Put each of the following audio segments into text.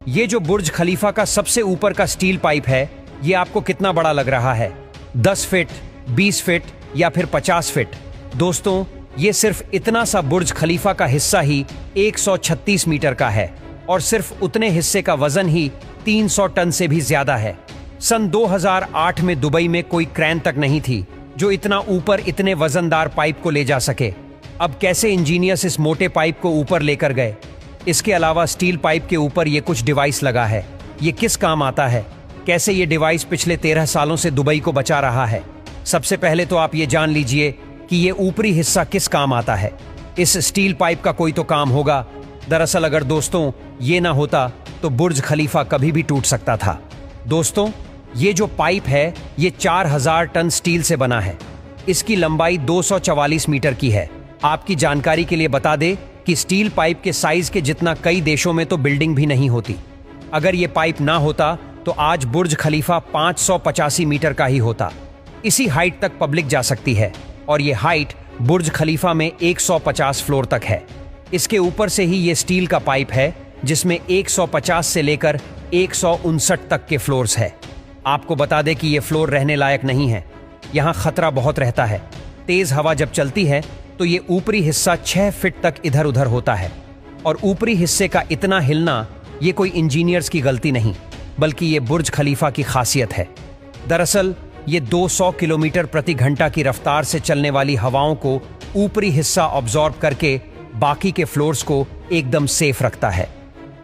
ये जो बुर्ज खलीफा का सबसे ऊपर का स्टील पाइप है, ये आपको कितना बड़ा लग रहा है? 10 फीट, 20 फीट या फिर 50 फीट? दोस्तों, ये सिर्फ इतना सा बुर्ज खलीफा का हिस्सा ही 136 मीटर का है और सिर्फ उतने हिस्से का वजन ही 300 टन से भी ज्यादा है। सन 2008 में दुबई में कोई क्रेन तक नहीं थी जो इतना ऊपर इतने वजनदार पाइप को ले जा सके। अब कैसे इंजीनियर्स इस मोटे पाइप को ऊपर लेकर गए? इसके अलावा स्टील पाइप के ऊपर ये कुछ डिवाइस लगा है, ये किस काम आता है? कैसे ये डिवाइस पिछले 13 सालों से दुबई को बचा रहा है? सबसे पहले तो आप ये जान लीजिए कि ये ऊपरी हिस्सा किस काम आता है। इस स्टील पाइप का कोई तो काम होगा। दरअसल अगर दोस्तों ये ना होता तो बुर्ज खलीफा कभी भी टूट सकता था। दोस्तों, ये जो पाइप है ये 4000 टन स्टील से बना है। इसकी लंबाई 244 मीटर की है। आपकी जानकारी के लिए बता दें कि स्टील पाइप के साइज के जितना कई देशों में तो बिल्डिंग भी नहीं होती। अगर ये पाइप ना होता तो आज बुर्ज खलीफा 585 मीटर का ही होता। इसी हाइट तक पब्लिक जा सकती है और ये हाइट बुर्ज खलीफा में 150 फ्लोर तक है। इसके ऊपर से ही ये स्टील का पाइप है जिसमें 150 से लेकर 159 तक के फ्लोर्स है। आपको बता दें कि ये फ्लोर रहने लायक नहीं है, यहाँ खतरा बहुत रहता है। तेज हवा जब चलती है तो ये ऊपरी हिस्सा 6 फीट तक इधर उधर होता है और ऊपरी हिस्से का इतना हिलना ये कोई इंजीनियर्स की गलती नहीं, बल्कि ये बुर्ज खलीफा की खासियत है। दरअसल ये 200 किलोमीटर प्रति घंटा की रफ्तार से चलने वाली हवाओं को ऊपरी हिस्सा ऑब्जॉर्ब करके बाकी के फ्लोर्स को एकदम सेफ रखता है।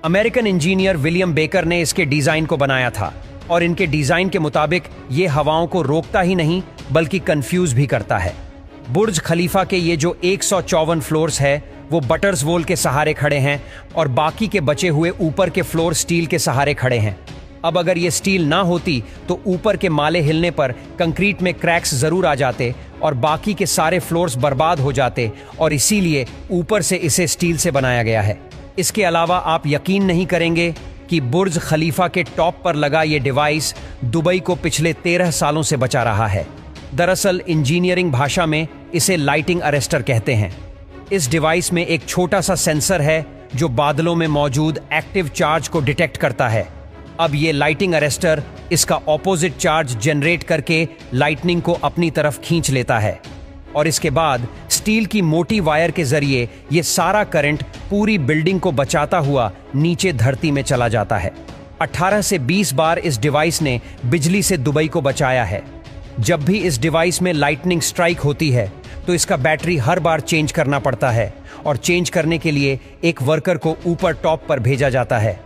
अमेरिकन इंजीनियर विलियम बेकर ने इसके डिजाइन को बनाया था और इनके डिजाइन के मुताबिक ये हवाओं को रोकता ही नहीं बल्कि कंफ्यूज भी करता है। बुर्ज खलीफा के ये जो 154 फ्लोर्स है वो बटर्स वॉल के सहारे खड़े हैं और बाकी के बचे हुए ऊपर के फ्लोर स्टील के सहारे खड़े हैं। अब अगर ये स्टील ना होती तो ऊपर के माले हिलने पर कंक्रीट में क्रैक्स जरूर आ जाते और बाकी के सारे फ्लोर्स बर्बाद हो जाते और इसीलिए ऊपर से इसे स्टील से बनाया गया है। इसके अलावा आप यकीन नहीं करेंगे कि बुर्ज खलीफा के टॉप पर लगा ये डिवाइस दुबई को पिछले 13 सालों से बचा रहा है। दरअसल इंजीनियरिंग भाषा में इसे लाइटिंग अरेस्टर कहते हैं। इस डिवाइस में एक छोटा सा सेंसर है जो बादलों में मौजूद एक्टिव चार्ज को डिटेक्ट करता है। अब ये लाइटिंग अरेस्टर इसका ऑपोजिट चार्ज जनरेट करके लाइटनिंग को अपनी तरफ खींच लेता है और इसके बाद स्टील की मोटी वायर के जरिए ये सारा करंट पूरी बिल्डिंग को बचाता हुआ नीचे धरती में चला जाता है। 18 से 20 बार इस डिवाइस ने बिजली से दुबई को बचाया है। जब भी इस डिवाइस में लाइटनिंग स्ट्राइक होती है तो इसका बैटरी हर बार चेंज करना पड़ता है और चेंज करने के लिए एक वर्कर को ऊपर टॉप पर भेजा जाता है।